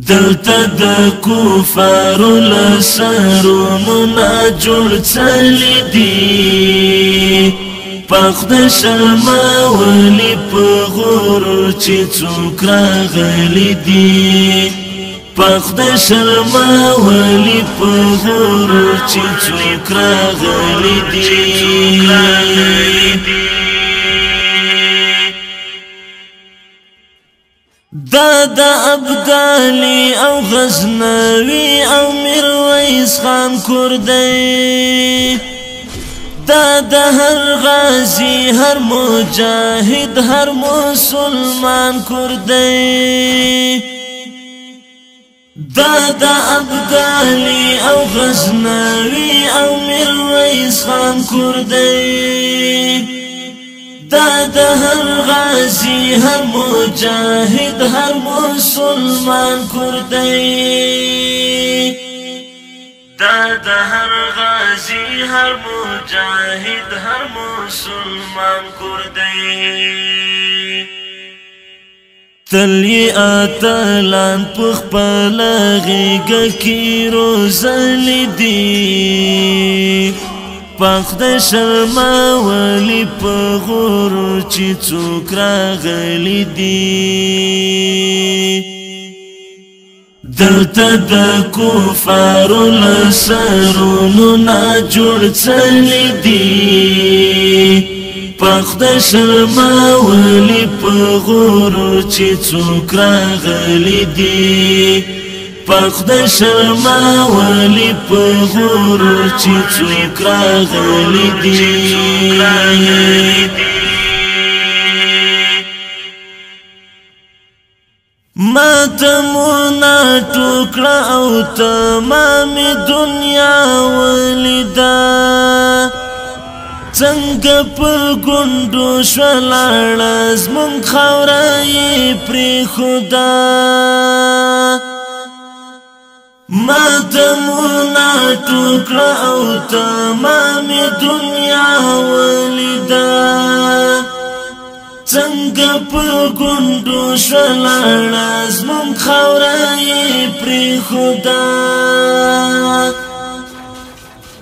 دلته د کفارو لسرونو نا جوړ څلی دي پخ د شرما ولی په غرور چې څوک راغلی دي پخ د شرما ولی په غرور چې څوک راغلی دي دا د ابدالي او غزنوي او میرویس خان کوردی دا د هر غازی هر مجاهد هر مسلمان کوردی دا د ابدالي او غزنوي او میرویس خان کوردی دا د هر غازی هر مجاهد هر مسلمان کوردی دا د هر غازی هر مجاهد هر مسلمان کوردی تلی اتلان پخپل غیږه کې روزلی دي پخ د شرما ولی په غرور چې څوک راغلی دي دلته د کفارو لسرونو نا جوړ څلی دي پخ د شرما ولی په غرور چې څوک راغلی دي پخ د شرما ولی په غرور چې څوک راغلی دي ما تمونا ټوکړه او تمام دنیا ولیدا څنګه پر ګوندو شولاړه زمونږ خاوره یې پرېښوده ما تمونا ټوکړه او تمام دنیا ولیدا څنګه پر ګوندو شولاړه زمونږ خاوره یې پرېښوده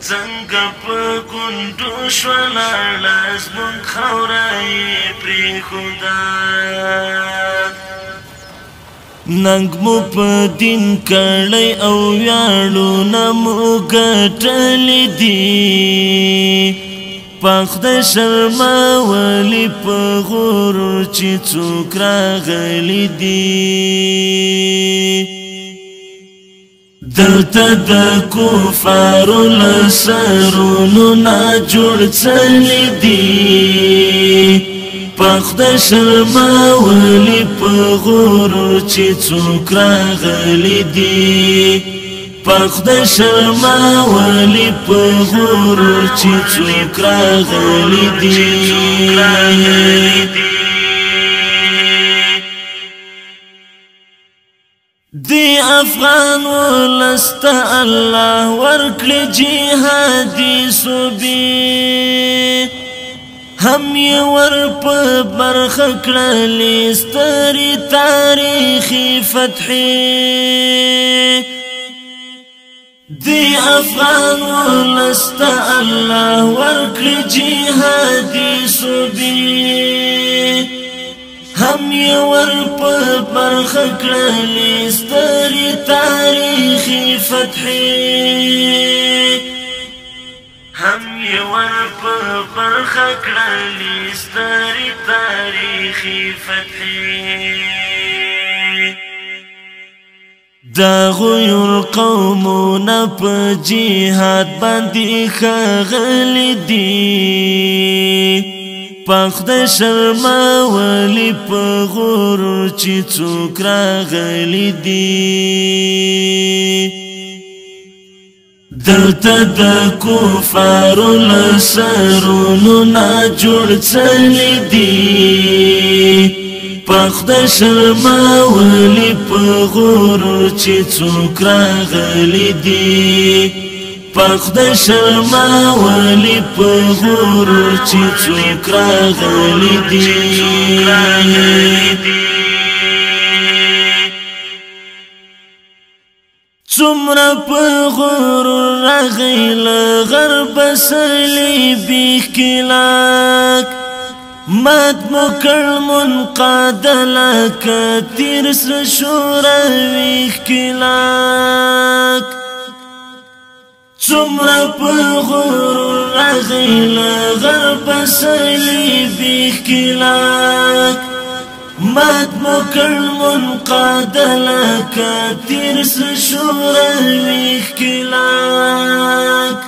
څنګه پر ګوندو شولاړه زمونږ خاوره یې پرېښوده ننګ مو په دین کړی او ویاړونه مو ګټلی دي پخ د شرما ولی په غرور چې څوک راغلی دي دلته د کفارو لسرونو نا جوړ څلی دي پخ د شرما ولی په غرور چې څوک راغلی دي پخ د شرما ولی په غرور چې څوک راغلی دي دی افغان ولست الله ورکړي جهادي صوبې هم یې ور په برخه کړلې سترې تاریخي فتحې دی افغان ولست الله ورکړي جهادي صوبې هم یې ور په برخه کړلې سترې تاریخي فتحې هم یې ور په برخه کړلې سترې تاریخي فتحې دا غیور قومونه په جهاد باندې ښاغلي دي پخ د شرما ولی په غرور چې څوک راغلی دي دلته د کفارو لسرونو نا جوړ څلی دي پخ د شرما ولی په غرور چې څوک راغلی دي پخ د شرما ولی په غرور چې څوک راغلی دي څومره په غرور راغی له غرب صلیبي ښکلاک مات مو کړ منقاد لکه تیر سره شوروي ښکلاک څومره په غرور راغی له غرب صلیبي ښکلاک مات مو کړ منقاد لکه تیر سره شوروي ښکلاک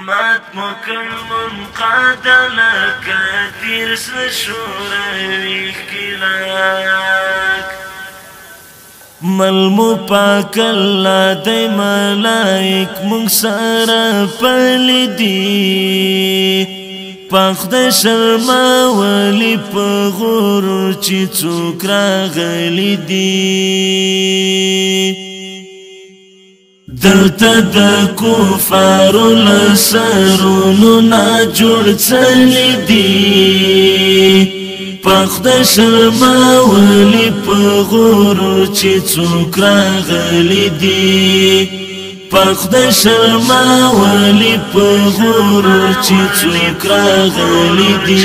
مات مو کړ منقاد لکه تیر سره شوروي ښکلاک مل مو پاک الله دی ملائک مونږ سره پلي دي پاک د شرماولی په غرور چې څوک راغلی دي دلته د کفارو له سرونو نه جوړ څلی دي پاک د شرماولی په غرور چې څوک راغلی دي پاک د شرماولی په غرور چې څوک راغلی دي